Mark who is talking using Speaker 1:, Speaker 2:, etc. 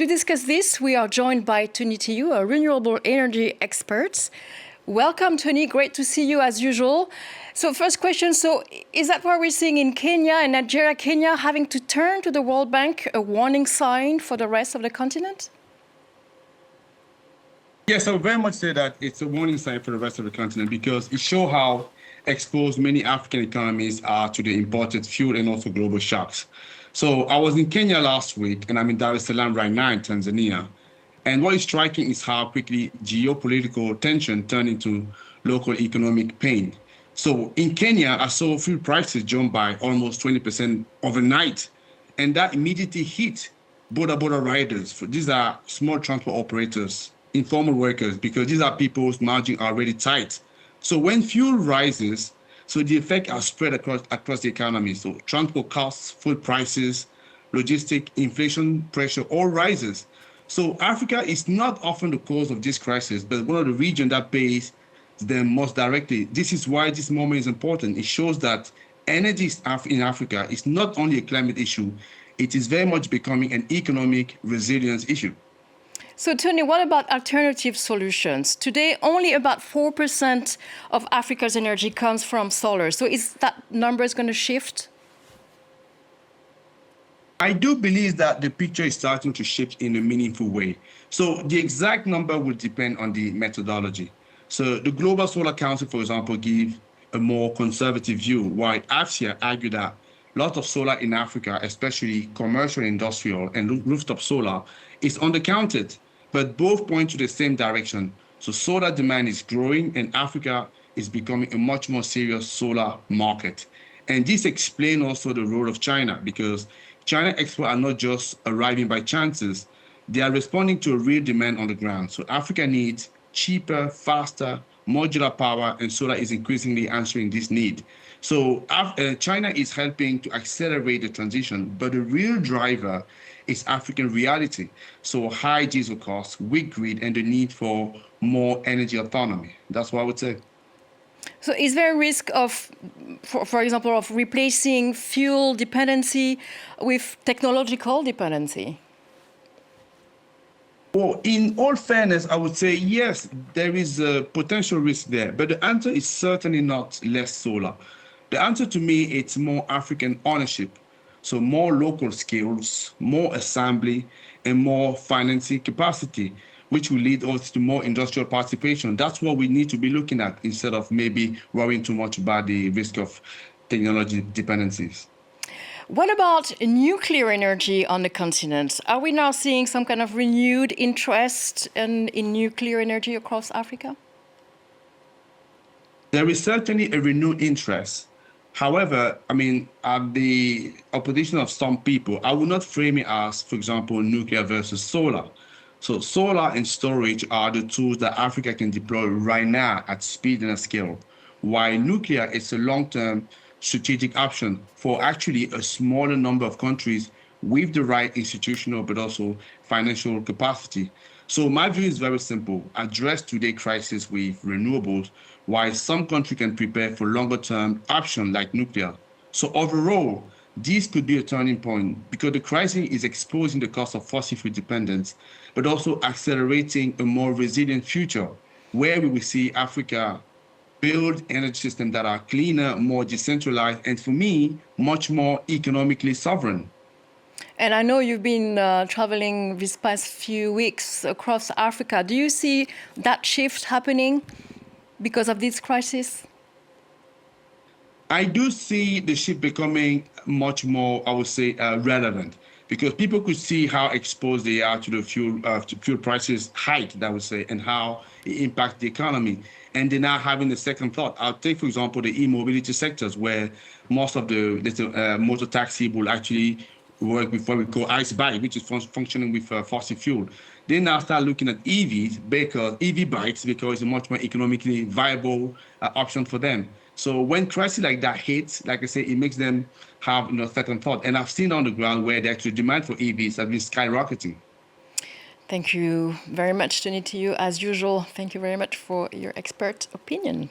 Speaker 1: To discuss this, we are joined by Tiyou, a renewable energy expert. Welcome, Tony. Great to see you as usual. So first question, is that what we're seeing in Kenya and Nigeria, Kenya having to turn to the World Bank, a warning sign for the rest of the continent?
Speaker 2: Yes, I would very much say that it's a warning sign for the rest of the continent because it shows how exposed many African economies are to the imported fuel and also global shocks. So I was in Kenya last week and I'm in Dar es Salaam right now in Tanzania. And what is striking is how quickly geopolitical tension turned into local economic pain. So in Kenya, I saw fuel prices jump by almost 20% overnight. And that immediately hit border riders. These are small transport operators, informal workers, because these are people's margins are already tight. So when fuel rises, so the effect are spread across the economy. So transport costs, food prices, logistic, inflation pressure all rises. So Africa is not often the cause of this crisis, but one of the regions that pays them most directly. This is why this moment is important. It shows that energy in Africa is not only a climate issue, it is very much becoming an economic resilience issue.
Speaker 1: So, Tony, what about alternative solutions? Today, only about 4% of Africa's energy comes from solar. So is that number going to shift?
Speaker 2: I do believe that the picture is starting to shift in a meaningful way. So the exact number will depend on the methodology. So the Global Solar Council, for example, give a more conservative view, while AFSIA argue that lots of solar in Africa, especially commercial, industrial, and rooftop solar, is undercounted. But both point to the same direction. So solar demand is growing and Africa is becoming a much more serious solar market. And this explains also the role of China because China exports are not just arriving by chances. They are responding to a real demand on the ground. So Africa needs cheaper, faster, modular power, and solar is increasingly answering this need. So China is helping to accelerate the transition, but the real driver is African reality. So high diesel costs, weak grid, and the need for more energy autonomy. That's what I would say.
Speaker 1: So is there a risk of, for example, of replacing fuel dependency with technological dependency?
Speaker 2: Well, in all fairness, I would say yes, there is a potential risk there, but the answer is certainly not less solar. The answer to me, it's more African ownership. So more local skills, more assembly, and more financing capacity, which will lead us to more industrial participation. That's what we need to be looking at instead of maybe worrying too much about the risk of technology dependencies.
Speaker 1: What about nuclear energy on the continent? Are we now seeing some kind of renewed interest in nuclear energy across Africa?
Speaker 2: There is certainly a renewed interest. However, at the opposition of some people, I would not frame it as, for example, nuclear versus solar. So solar and storage are the tools that Africa can deploy right now at speed and at scale, while nuclear is a long-term strategic option for actually a smaller number of countries with the right institutional but also financial capacity. So my view is very simple. Address today's crisis with renewables, while some countries can prepare for longer-term options like nuclear. So overall, this could be a turning point because the crisis is exposing the cost of fossil fuel dependence, but also accelerating a more resilient future where we will see Africa build energy systems that are cleaner, more decentralized, and for me, much more economically sovereign.
Speaker 1: And I know you've been traveling these past few weeks across Africa. Do you see that shift happening because of this crisis?
Speaker 2: I do see the shift becoming much more, I would say, relevant because people could see how exposed they are to the fuel prices hike, I would say, and how it impacts the economy. And they're now having a second thought. I'll take, for example, the e-mobility sectors where most of the motor taxi will actually work with what we call ICE bike, which is functioning with fossil fuel. They now start looking at EV bikes, because it's a much more economically viable option for them. So when crisis like that hits, like I say, it makes them have second thought. And I've seen on the ground where the actual demand for EVs has been skyrocketing.
Speaker 1: Thank you very much, Tiyou. As usual, thank you very much for your expert opinion.